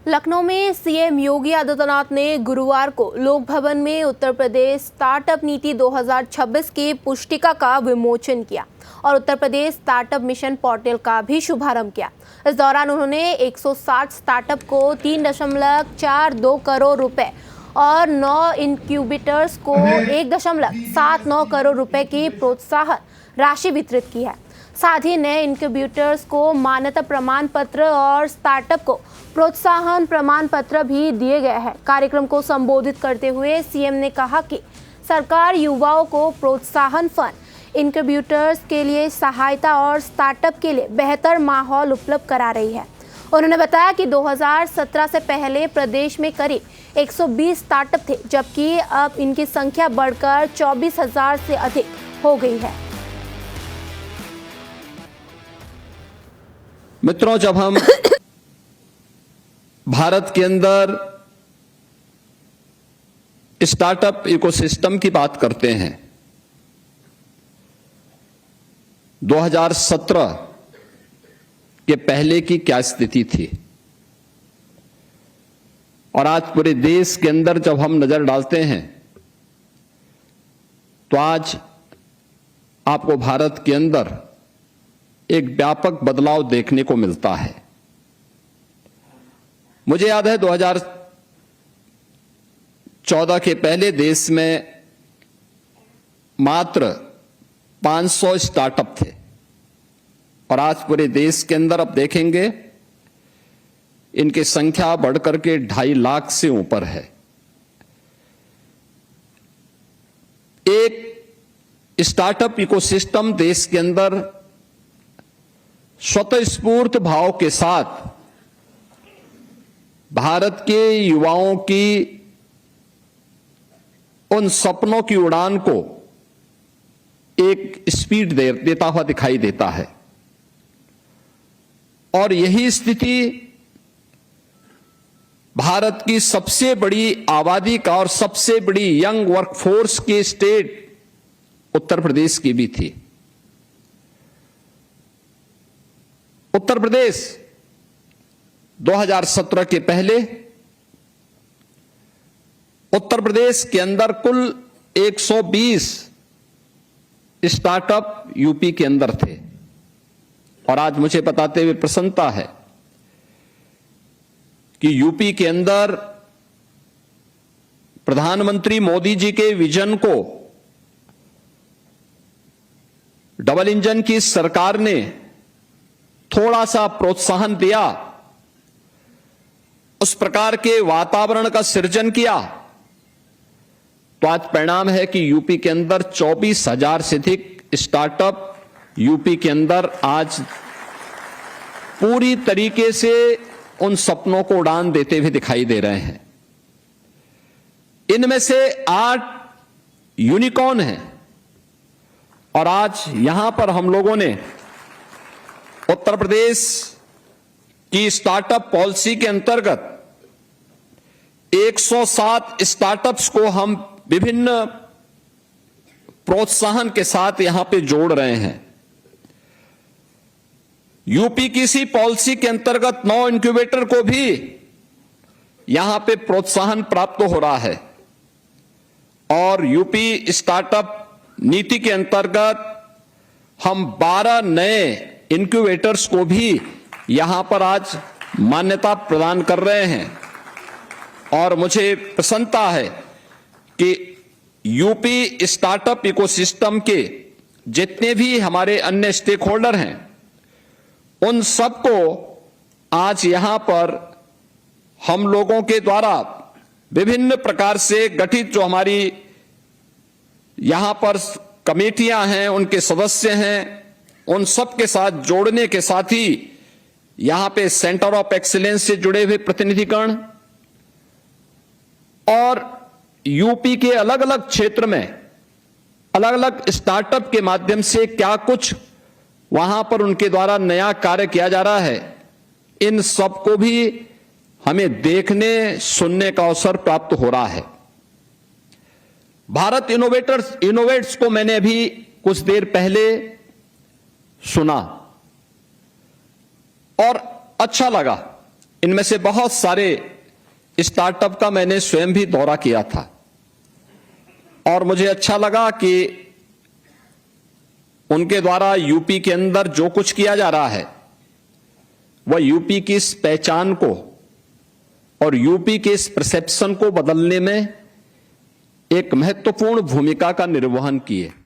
लखनऊ में सीएम योगी आदित्यनाथ ने गुरुवार को लोक भवन में उत्तर प्रदेश स्टार्टअप नीति 2026 की पुस्तिका का विमोचन किया और Uttar Pradesh startup mission portal का भी शुभारंभ किया। इस दौरान उन्होंने 160 स्टार्टअप को 3.42 करोड़ रुपए और 9 इंक्यूबेटर्स को 1.79 करोड़ रुपए की प्रोत्साहन राशि वितरित की है। साथ ही नए इंक्यूबेटर्स को मान्यता प्रमाण पत्र और स्टार्टअप को प्रोत्साहन प्रमाण पत्र भी दिए गए हैं। कार्यक्रम को संबोधित करते हुए सीएम ने कहा कि सरकार युवाओं को प्रोत्साहन फंड, इंक्यूबेटर्स के लिए सहायता और स्टार्टअप के लिए बेहतर माहौल उपलब्ध करा रही है। उन्होंने बताया कि 2017 से पहले प्रदेश में करीब 120 स्टार्टअप थे, जबकि अब इनकी संख्या बढ़कर 24,000 से अधिक हो गई है। मित्रों, जब हम भारत के अंदर स्टार्टअप इकोसिस्टम की बात करते हैं, 2017 के पहले की क्या स्थिति थी और आज पूरे देश के अंदर जब हम नजर डालते हैं तो आज आपको भारत के अंदर एक व्यापक बदलाव देखने को मिलता है। मुझे याद है 2014 के पहले देश में मात्र 500 स्टार्टअप थे और आज पूरे देश के अंदर अब देखेंगे इनकी संख्या बढ़कर के 2.5 लाख से ऊपर है। एक स्टार्टअप इकोसिस्टम देश के अंदर स्वतःस्फूर्त भाव के साथ भारत के युवाओं की उन सपनों की उड़ान को एक स्पीड देता हुआ दिखाई देता है और यही स्थिति भारत की सबसे बड़ी आबादी का और सबसे बड़ी यंग वर्कफोर्स के स्टेट उत्तर प्रदेश की भी थी। उत्तर प्रदेश 2017 के पहले उत्तर प्रदेश के अंदर कुल 120 स्टार्टअप यूपी के अंदर थे और आज मुझे बताते हुए प्रसन्नता है कि यूपी के अंदर प्रधानमंत्री मोदी जी के विजन को डबल इंजन की सरकार ने थोड़ा सा प्रोत्साहन दिया, उस प्रकार के वातावरण का सृजन किया तो आज परिणाम है कि यूपी के अंदर 24,000 से अधिक स्टार्टअप यूपी के अंदर आज पूरी तरीके से उन सपनों को उड़ान देते हुए दिखाई दे रहे हैं। इनमें से 8 यूनिकॉर्न हैं और आज यहां पर हम लोगों ने उत्तर प्रदेश की स्टार्टअप पॉलिसी के अंतर्गत 107 स्टार्टअप्स को हम विभिन्न प्रोत्साहन के साथ यहां पे जोड़ रहे हैं। यूपी की इसी पॉलिसी के अंतर्गत 9 इंक्यूबेटर को भी यहां पे प्रोत्साहन प्राप्त हो रहा है और यूपी स्टार्टअप नीति के अंतर्गत हम 12 नए इंक्यूबेटर्स को भी यहां पर आज मान्यता प्रदान कर रहे हैं और मुझे प्रसन्नता है कि यूपी स्टार्टअप इकोसिस्टम के जितने भी हमारे अन्य स्टेक होल्डर हैं उन सबको आज यहां पर हम लोगों के द्वारा विभिन्न प्रकार से गठित जो हमारी यहां पर कमेटियां हैं, उनके सदस्य हैं, उन सब के साथ जोड़ने के साथ ही यहां पे सेंटर ऑफ एक्सीलेंस से जुड़े हुए प्रतिनिधिगण और यूपी के अलग अलग क्षेत्र में अलग अलग स्टार्टअप के माध्यम से क्या कुछ वहां पर उनके द्वारा नया कार्य किया जा रहा है, इन सबको भी हमें देखने सुनने का अवसर प्राप्त हो रहा है। भारत इनोवेट्स को मैंने अभी कुछ देर पहले सुना और अच्छा लगा। इनमें से बहुत सारे स्टार्टअप का मैंने स्वयं भी दौरा किया था और मुझे अच्छा लगा कि उनके द्वारा यूपी के अंदर जो कुछ किया जा रहा है वह यूपी की इस पहचान को और यूपी के इस परसेप्शन को बदलने में एक महत्वपूर्ण भूमिका का निर्वहन किए।